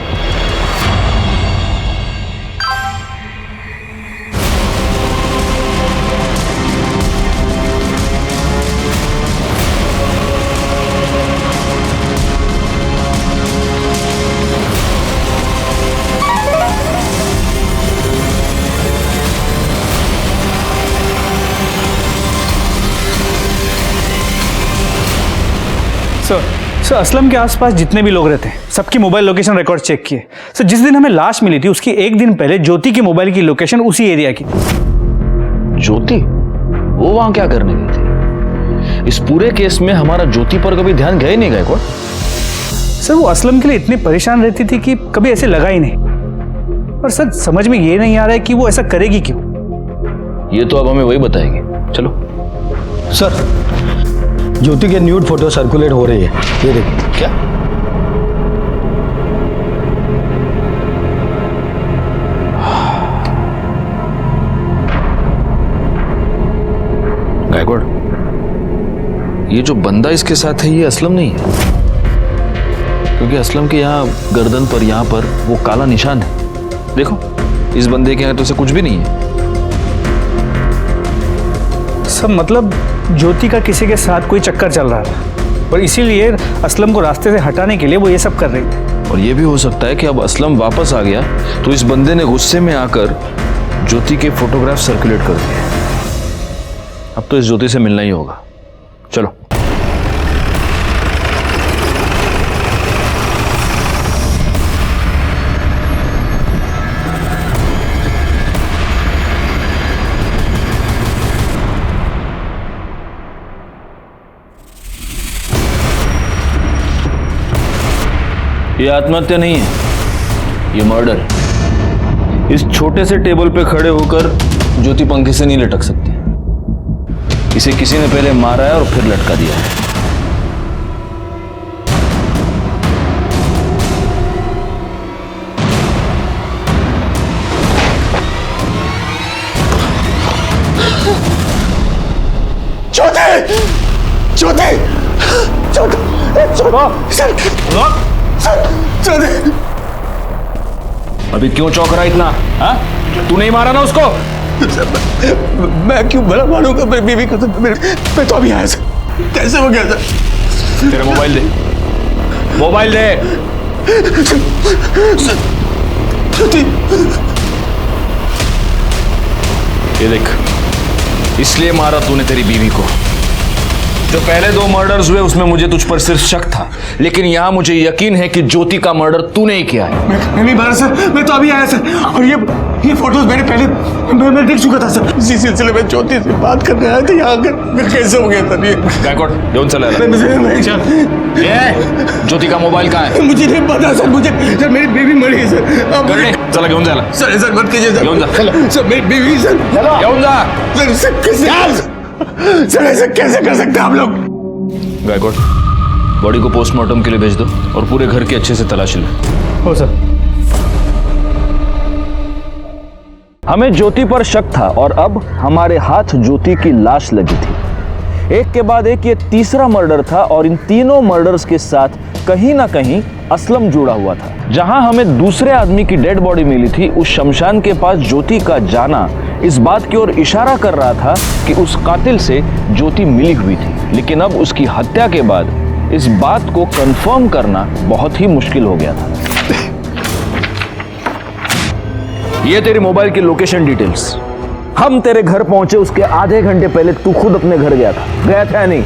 सर असलम के आसपास जितने भी लोग रहते हैं सबकी मोबाइल लोकेशन रिकॉर्ड चेक किए। सर जिस दिन हमें लाश मिली थी उसकी एक दिन पहले ज्योति की मोबाइल की लोकेशन उसी एरिया की। ज्योति वो वहां क्या करने गई थी? इस पूरे केस में हमारा ज्योति पर कभी ध्यान गया ही नहीं गायकवाड़। सर वो असलम के लिए इतनी परेशान रहती थी कि कभी ऐसे लगा ही नहीं। और सर समझ में ये नहीं आ रहा है कि वो ऐसा करेगी क्यों। ये तो अब हमें वही बताएगी। चलो सर, ज्योति के न्यूड फोटो सर्कुलेट हो रही है, ये देखिए। क्या? गायकवाड़, ये जो बंदा इसके साथ है ये असलम नहीं है, क्योंकि असलम के यहाँ गर्दन पर यहाँ पर वो काला निशान है। देखो इस बंदे के यहाँ तो उसे कुछ भी नहीं है। सब मतलब ज्योति का किसी के साथ कोई चक्कर चल रहा था और इसीलिए असलम को रास्ते से हटाने के लिए वो ये सब कर रही थी। और ये भी हो सकता है कि अब असलम वापस आ गया तो इस बंदे ने गुस्से में आकर ज्योति के फोटोग्राफ सर्कुलेट कर दिए। अब तो इस ज्योति से मिलना ही होगा। चलो ये आत्महत्या नहीं है, ये मर्डर है। इस छोटे से टेबल पे खड़े होकर ज्योति पंखे से नहीं लटक सकती। इसे किसी ने पहले मारा है और फिर लटका दिया है। ज्योति! ज्योति! अभी क्यों चौंक रहा है इतना? हाँ? तू नहीं मारा ना उसको? मैं क्यों भला मारूंगा मेरी बीवी को? मैं तो अभी आया सर। कैसे हो गया सर? तेरा मोबाइल दे, मोबाइल दे। ये देख, इसलिए मारा तूने तेरी बीवी को। जो पहले 2 मर्डर्स हुए उसमें मुझे तुझ पर सिर्फ शक था, लेकिन यहां मुझे यकीन है कि ज्योति का मर्डर तूने ही किया है। मैं नहीं मारा सर, मैं तो अभी आया सर। और ये फोटोज मैंने पहले मैं देख चुका था सर। इसी सिलसिले में ज्योति से बात करने आया था यहाँ आकर। कैसे हो गया सर ये? गायकवाड़ घेऊन चला ज्योति का मोबाइल कहाँ है? मुझे नहीं पता सर। मुझे सर मेरी बीवी मरी है सर। चला घेऊन जाला। सर सर मत कीजिए सर। घेऊन जा। सर मेरी बीवी सर। घेऊन जा। सर ऐसा कैसे कर सकते हैं आप लोग? गायकवाड़, बॉडी को पोस्टमार्टम के लिए भेज दो और पूरे घर की अच्छे से तलाशी लो। हो सर। हमें ज्योति पर शक था और अब हमारे हाथ ज्योति की लाश लगी थी। एक के बाद एक ये तीसरा मर्डर था और इन तीनों मर्डर्स के साथ कहीं ना कहीं असलम जुड़ा हुआ था। जहां हमें दूसरे आदमी की डेड बॉडी मिली थी, उस शमशान के पास ज्योति का जाना इस बात की ओर इशारा कर रहा था कि उस कातिल से ज्योति मिली हुई थी। लेकिन अब उसकी हत्या के बाद इस बात को कंफर्म करना बहुत ही मुश्किल हो गया था। ये तेरी मोबाइल की लोकेशन डिटेल्स। हम तेरे घर पहुंचे उसके आधे घंटे पहले तू खुद अपने घर गया था या नहीं?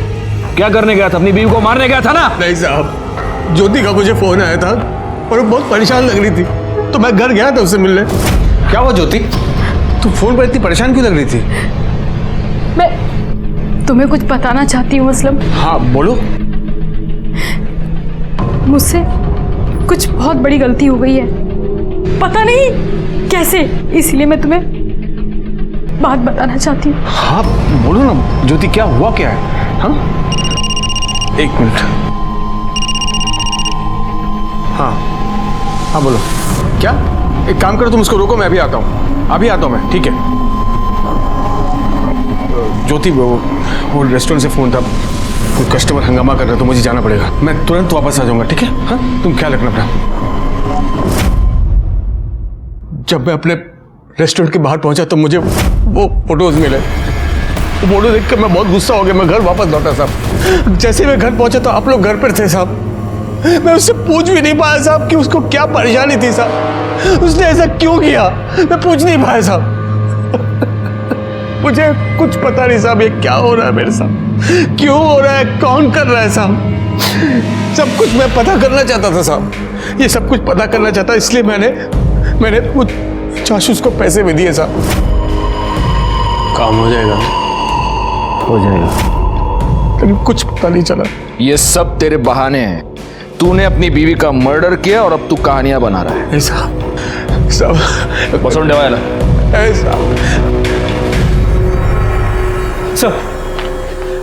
क्या करने गया था? अपनी बीवी को मारने गया था ना? नहीं साहब, ज्योति का मुझे फोन आया था और वो बहुत परेशान लग रही थी तो मैं घर गया था उससे मिलने। क्या हुआ ज्योति? तू फोन पर इतनी परेशान क्यों लग रही थी? मैं तुम्हें कुछ बताना चाहती हूँ असलम। हाँ बोलो। मुझसे कुछ बहुत बड़ी गलती हो गई है, पता नहीं कैसे, इसलिए मैं तुम्हें बात बताना चाहती हूँ। हाँ बोलो ना ज्योति, क्या हुआ क्या है? हाँ 1 मिनट। हाँ बोलो। क्या? एक काम करो, तुम उसको रोको, मैं अभी आता हूँ। अभी आता हूँ मैं, ठीक है? ज्योति वो रेस्टोरेंट से फोन था, कोई कस्टमर हंगामा कर रहा है तो मुझे जाना पड़ेगा। मैं तुरंत वापस आ जाऊंगा, ठीक है? हाँ तुम ख्याल रखना अपना। जब मैं अपने रेस्टोरेंट के बाहर पहुंचा तो मुझे वो फोटोज मिले। वो फोटो देखकर मैं बहुत गुस्सा हो गया। मैं घर वापस लौटा साहब। जैसे मैं घर पहुंचा तो आप लोग घर पर थे साहब। मैं उससे पूछ भी नहीं पाया साहब कि उसको क्या परेशानी थी साहब। उसने ऐसा क्यों किया, मैं पूछ नहीं पाया साहब। मुझे कुछ पता नहीं साहब ये क्या हो रहा है मेरे साथ। क्यों हो रहा है, कौन कर रहा है साहब? सब कुछ मैं पता करना चाहता था साहब, ये सब कुछ पता करना चाहता, इसलिए मैंने वो जासूस को पैसे भी दिए साहब। काम हो जाएगा, हो जाएगा, लेकिन कुछ पता नहीं चला। ये सब तेरे बहाने हैं। तूने अपनी बीवी का मर्डर किया और अब तू कहानियां बना रहा है। सब बसों डेवायला सर,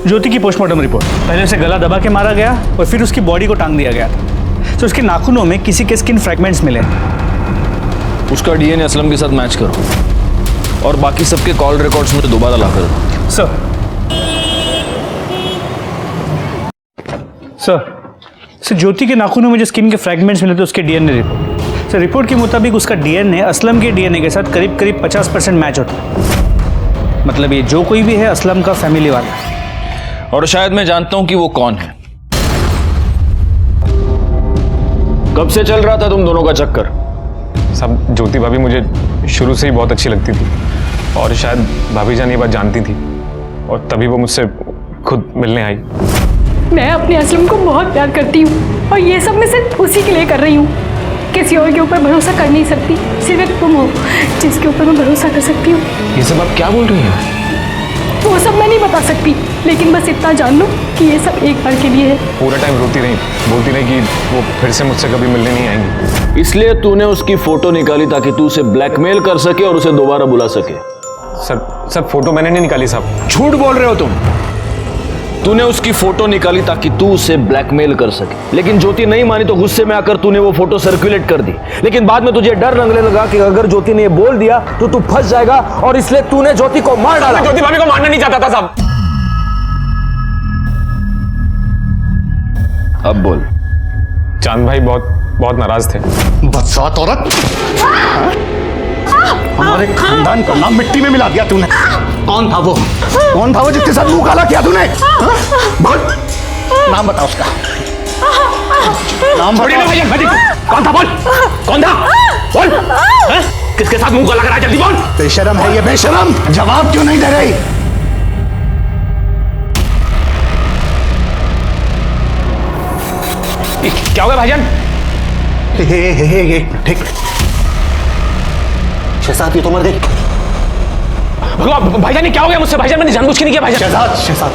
ज्योति की पोस्टमार्टम रिपोर्ट। पहले उसे गला दबा के मारा गया और फिर उसकी बॉडी को टांग दिया गया था। तो उसके नाखूनों में किसी के स्किन फ्रैगमेंट्स मिले। उसका डीएनए असलम के साथ मैच करो और बाकी सबके कॉल रिकॉर्ड्स मुझे दोबारा ला कर दो। सर, ज्योति के नाखूनों में जो स्किन के फ्रैगमेंट्स मिले थे उसके डीएनए रिपोर्ट। सर, रिपोर्ट के मुताबिक उसका डीएनए असलम के डीएनए के साथ करीब करीब 50% मैच होता है। मतलब ये जो कोई भी है असलम का फैमिली वाला है। और शायद मैं जानता हूं कि वो कौन है। कब से चल रहा था तुम दोनों का चक्कर? सब ज्योति भाभी मुझे शुरू से ही बहुत अच्छी लगती थी और शायद भाभी जान ये बात जानती थी और तभी वो मुझसे खुद मिलने आई। मैं अपने असलम को बहुत प्यार करती हूँ और ये सब मैं सिर्फ उसी के लिए कर रही हूँ। किसी और के ऊपर भरोसा कर नहीं सकती, सिर्फ एक तुम हो जिसके ऊपर मैं भरोसा कर सकती हूँ। ये सब आप क्या बोल रही हैं? वो सब मैं नहीं बता सकती, लेकिन बस इतना जान लो कि ये सब एक बार के लिए है। पूरा टाइम रोती रही, बोलती रही कि वो फिर से मुझसे कभी मिलने नहीं आएंगी। इसलिए तूने उसकी फोटो निकाली ताकि तू उसे ब्लैकमेल कर सके और उसे दोबारा बुला सके। सर फोटो मैंने नहीं निकाली साहब। झूठ बोल रहे हो तुम। तूने उसकी फोटो निकाली ताकि तू उसे ब्लैकमेल कर सके, लेकिन ज्योति नहीं मानी तो गुस्से में आकर तूने वो फोटो सर्कुलेट कर दी। लेकिन बाद में तुझे डर लगने लगा कि अगर ज्योति ने ये बोल दिया तो तू फंस जाएगा और इसलिए तूने ज्योति को मार डाला। ज्योति भाभी को मारना नहीं चाहता था साहब। अब बोल। चांद भाई बहुत नाराज थे। बदसात औरत, हमारे खानदान का नाम मिट्टी में मिला दिया तूने। कौन था वो? कौन था वो जिसके साथ मुंह काला किया तूने? बोल, नाम बता उसका। नाम बता। कौन था? बोल, कौन था? बोल, किसके साथ मुंह काला करा? जल्दी बोल। बेशरम है ये, बेशरम। जवाब क्यों नहीं दे रही? क्या हो गया भाईजान? ठीक, शहजाद, ये तो मर गई। भगवान, भाईजान ये क्या हो गया मुझसे? भाईजान मैंने जानबूझ के नहीं किया भाईजान। शहजाद,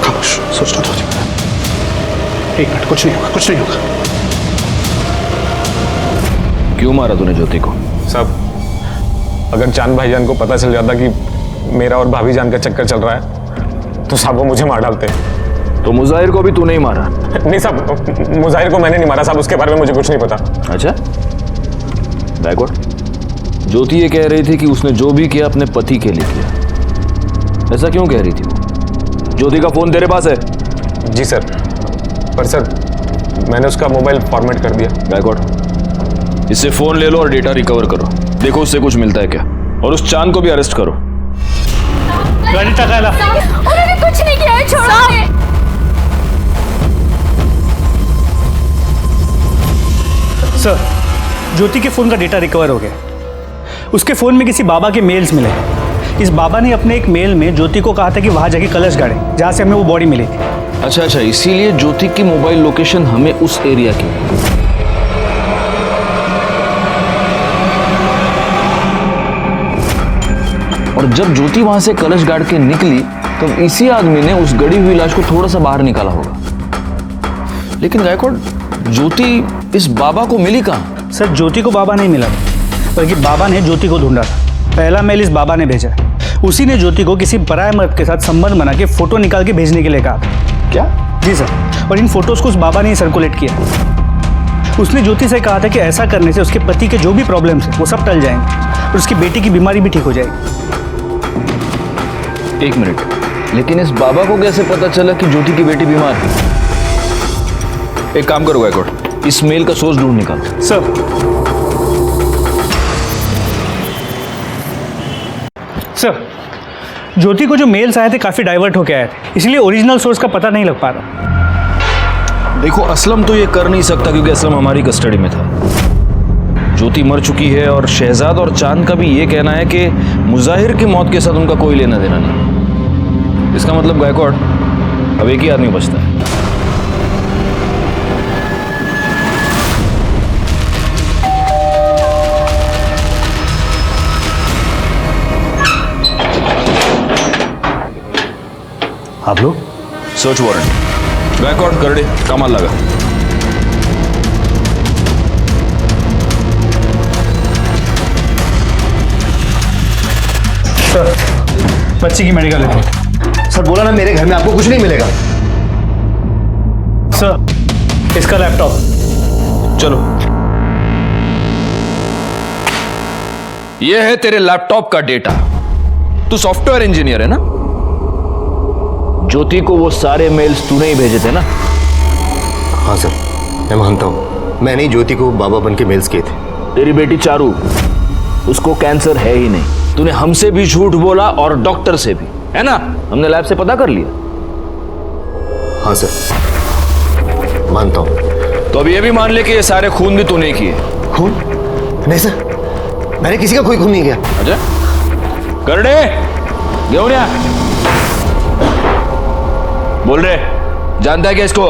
खामोश, सोचना तो। एक मिनट, कुछ नहीं होगा। क्यों मारा तूने ज्योति को? साहब, अगर चांद भाईजान को पता चल जाता कि मेरा और भाभी जान का चक्कर चल रहा है तो साहब वो मुझे मार डालते। तो मुजाहिर को भी तू नहीं मारा? नहीं साहब, मुजाहिर को मैंने नहीं मारा साहब, उसके बारे में मुझे कुछ नहीं पता। अच्छा, बैकवर्ड। ज्योति ये कह रही थी कि उसने जो भी किया अपने पति के लिए किया। ऐसा क्यों कह रही थी वो? ज्योति का फोन तेरे पास है? जी सर, पर सर मैंने उसका मोबाइल फॉर्मेट कर दिया। बैकवर्ड, इससे फोन ले लो और डेटा रिकवर करो। देखो उससे कुछ मिलता है क्या, और उस चांद को भी अरेस्ट करो। गाड़ी टकाला। उन्होंने कुछ नहीं किया है, छोड़ो। सर, ज्योति के फोन का डेटा रिकवर हो गया। उसके फोन में किसी बाबा के मेल्स मिले। इस बाबा ने अपने एक मेल में ज्योति को कहा था कि वहां जाके कलश गाड़े जहां से हमें वो बॉडी मिली थी। अच्छा, इसीलिए ज्योति की मोबाइल लोकेशन हमें उस एरिया की। और जब ज्योति वहां से कलश गाड़ के निकली तब इसी आदमी ने उस गड़ी हुई लाश को थोड़ा सा बाहर निकाला होगा। लेकिन गायकवाड़, ज्योति इस बाबा को मिली कहां? सर, ज्योति को बाबा नहीं मिला, बल्कि बाबा ने ज्योति को ढूंढा था। पहला मेल इस बाबा ने भेजा। उसी ने ज्योति को किसी पराये मर्द के साथ संबंध बना के फोटो निकाल के भेजने के लिए कहा था। क्या? जी सर, और इन फोटोज को उस बाबा ने सर्कुलेट किया। उसने ज्योति से कहा था कि ऐसा करने से उसके पति के जो भी प्रॉब्लम्स हैं वो सब टल जाएंगे और उसकी बेटी की बीमारी भी ठीक हो जाएगी। एक मिनट, लेकिन इस बाबा को कैसे पता चला कि ज्योति की बेटी बीमार है? एक काम करो गायकवाड़, इस मेल का सोर्स ढूंढ निकालो। सर, ज्योति को जो मेल्स आए थे काफी डाइवर्ट होके आए थे, इसलिए ओरिजिनल सोर्स का पता नहीं लग पा रहा। देखो, असलम तो ये कर नहीं सकता क्योंकि असलम हमारी कस्टडी में था। ज्योति मर चुकी है और शहजाद और चांद का भी ये कहना है कि मुजाहिर की मौत के साथ उनका कोई लेना देना नहीं। इसका मतलब गायकवाड़, अब एक ही आदमी बचता है। आप लोग? सर्च वारंट बैकआउट कर दे, कमाल लगा। सर, बच्ची की मेडिकल रिपोर्ट। सर बोला ना मेरे घर में आपको कुछ नहीं मिलेगा। सर, इसका लैपटॉप। चलो, ये है तेरे लैपटॉप का डेटा। तू सॉफ्टवेयर इंजीनियर है ना? ज्योति को वो सारे मेल्स तूने ही भेजे थे ना? हाँ सर, मैं मानता हूँ मैंने ही ज्योति को बाबा बन के मेल्स किए थे। तेरी बेटी चारू, उसको कैंसर है ही नहीं। तूने हमसे भी झूठ बोला और डॉक्टर से भी, है ना? हमने लैब से पता कर लिया। हाँ सर, मानता हूँ। तो अब ये भी मान ले कि ये सारे खून भी तूने किए। खून? नहीं सर, मैंने किसी का कोई खून नहीं किया। अच्छा, कर दे, घेऊन या। बोल रहे, जानता है क्या इसको?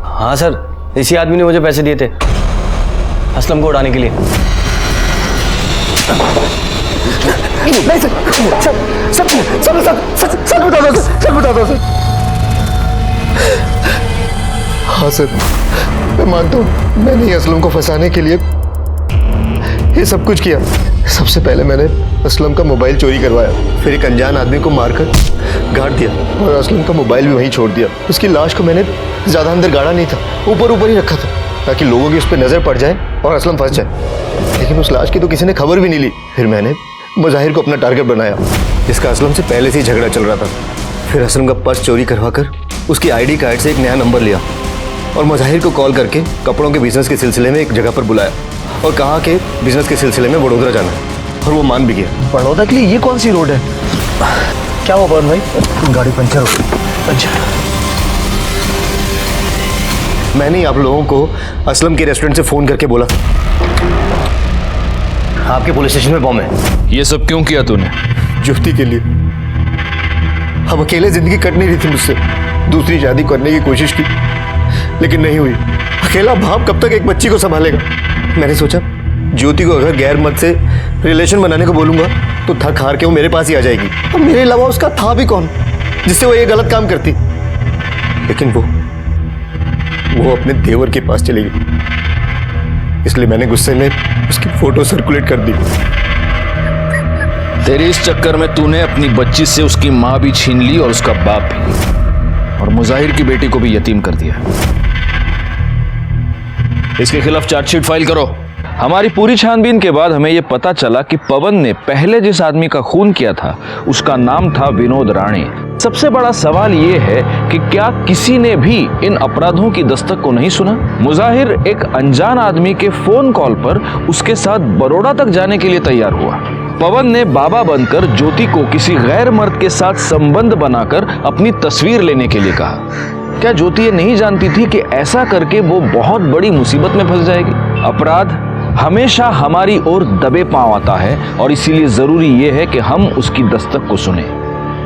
हाँ सर, इसी आदमी ने मुझे पैसे दिए थे असलम को उड़ाने के लिए। नहीं सर, सच बता दो सर। हाँ सर, मैं मानता हूँ मैंने ही असलम को फंसाने के लिए ये सब कुछ किया। सबसे पहले मैंने असलम का मोबाइल चोरी करवाया, फिर एक अनजान आदमी को मारकर गाड़ दिया और असलम का मोबाइल भी वहीं छोड़ दिया। उसकी लाश को मैंने ज़्यादा अंदर गाड़ा नहीं था, ऊपर ही रखा था ताकि लोगों की उस पर नज़र पड़ जाए और असलम फंस जाए। लेकिन उस लाश की तो किसी ने खबर भी नहीं ली। फिर मैंने मुजाहिर को अपना टारगेट बनाया, जिसका असलम से पहले से ही झगड़ा चल रहा था। फिर असलम का पर्स चोरी करवाकर उसकी ID कार्ड से एक नया नंबर लिया और मुजाहिर को कॉल करके कपड़ों के बिजनेस के सिलसिले में एक जगह पर बुलाया और कहा कि बिजनेस के सिलसिले में वडोदरा जाना है, और वो मान भी गया। बड़ौदा के लिए ये कौन सी रोड है? क्या हुआ पवन भाई? गाड़ी पंचर हो गई। अच्छा, मैंने ही आप लोगों को असलम के रेस्टोरेंट से फोन करके बोला आपके पुलिस स्टेशन में बॉम्ब है। ये सब क्यों किया तूने? ज्योति के लिए। हम अकेले जिंदगी कट नहीं रही थी मुझसे। दूसरी शादी करने की कोशिश की लेकिन नहीं हुई। अकेला बाप कब तक एक बच्ची को संभालेगा? मैंने सोचा ज्योति को अगर गैर मर्द से रिलेशन बनाने को बोलूंगा तो थक हार के वो मेरे पास ही आ जाएगी। अब मेरे अलावा उसका था भी कौन जिससे वो ये गलत काम करती? लेकिन वो अपने देवर के पास चली गई, इसलिए मैंने गुस्से में उसकी फोटो सर्कुलेट कर दी। तेरे इस चक्कर में तूने अपनी बच्ची से उसकी माँ भी छीन ली और उसका बाप भी, और मुजाहिर की बेटी को भी यतीम कर दिया। इसके खिलाफ चार्जशीट फाइल करो। हमारी पूरी छानबीन के बाद हमें यह पता चला कि पवन ने पहले जिस आदमी का खून किया था उसका नाम था विनोद राणे। सबसे बड़ा सवाल यह है कि क्या किसी ने भी इन अपराधों की दस्तक को नहीं सुना? मुजाहिर एक अनजान आदमी के फोन कॉल पर उसके साथ बड़ौदा तक जाने के लिए तैयार हुआ। पवन ने बाबा बनकर ज्योति को किसी गैर मर्द के साथ संबंध बनाकर अपनी तस्वीर लेने के लिए कहा। क्या ज्योति ये नहीं जानती थी कि ऐसा करके वो बहुत बड़ी मुसीबत में फंस जाएगी? अपराध हमेशा हमारी ओर दबे पांव आता है और इसीलिए जरूरी यह है कि हम उसकी दस्तक को सुने।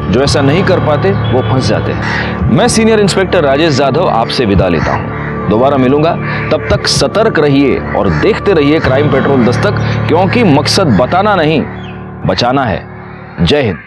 जो ऐसा नहीं कर पाते वो फंस जाते हैं। मैं सीनियर इंस्पेक्टर राजेश यादव आपसे विदा लेता हूं। दोबारा मिलूंगा, तब तक सतर्क रहिए और देखते रहिए क्राइम पेट्रोल दस्तक, क्योंकि मकसद बताना नहीं बचाना है। जय हिंद।